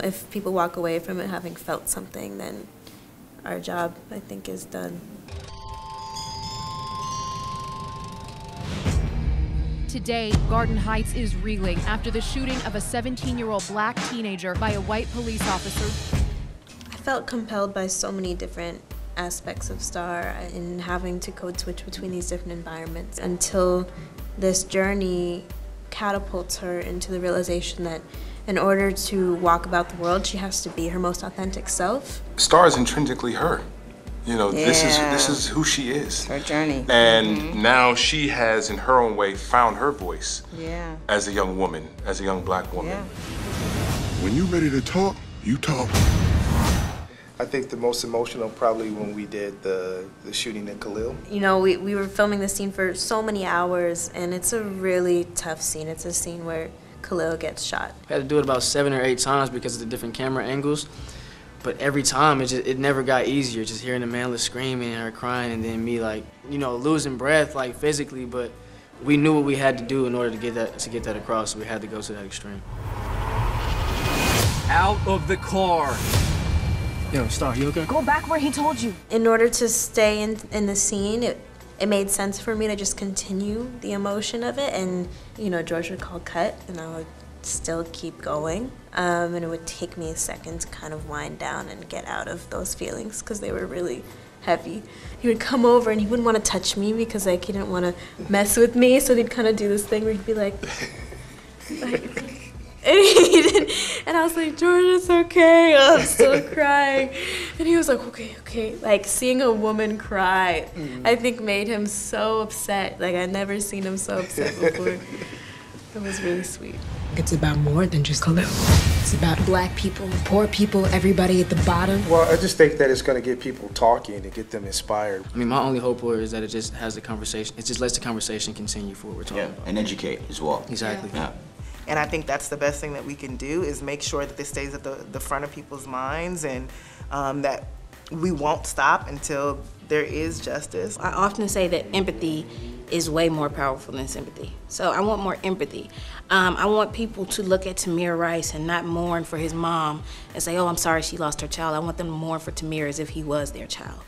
If people walk away from it having felt something, then our job, I think, is done. Today, Garden Heights is reeling after the shooting of a 17-year-old black teenager by a white police officer. I felt compelled by so many different aspects of Star and having to code switch between these different environments until this journey catapults her into the realization that in order to walk about the world, she has to be her most authentic self. Star is intrinsically her. You know, this is who she is. Her journey. And now she has, in her own way, found her voice. Yeah. As a young woman, as a young black woman. Yeah. When you're ready to talk, you talk. I think the most emotional probably when we did the shooting in Khalil. You know, we were filming the scene for so many hours, and it's a really tough scene. It's a scene where Khalil gets shot. I had to do it about 7 or 8 times because of the different camera angles. But every time, it never got easier, just hearing the manless screaming and her crying, and then me, like, you know, losing breath, like, physically, but we knew what we had to do in order to get that across, so we had to go to that extreme. Out of the car. Yo, Star, you okay? Go back where he told you. In order to stay in the scene, it made sense for me to just continue the emotion of it, and, you know, George would call cut, and I would still keep going, and it would take me a second to kind of wind down and get out of those feelings because they were really heavy. He would come over and he wouldn't want to touch me because, like, he didn't want to mess with me, so he'd kind of do this thing where he'd be like and he didn't, and I was like, George, it's okay, I'm still crying, and he was like, okay. Like, seeing a woman cry, I think made him so upset. Like, I'd never seen him so upset before. It was really sweet. It's about more than just Khalil. It's about black people, poor people, everybody at the bottom. Well, I just think that it's going to get people talking and get them inspired. I mean, my only hope for it is that it just has the conversation. It just lets the conversation continue for what we're talking about. And educate as well. Exactly. Yeah. And I think that's the best thing that we can do is make sure that this stays at the front of people's minds, and that we won't stop until there is justice. I often say that empathy is way more powerful than sympathy. So I want more empathy. I want people to look at Tamir Rice and not mourn for his mom and say, oh, I'm sorry she lost her child. I want them to mourn for Tamir as if he was their child.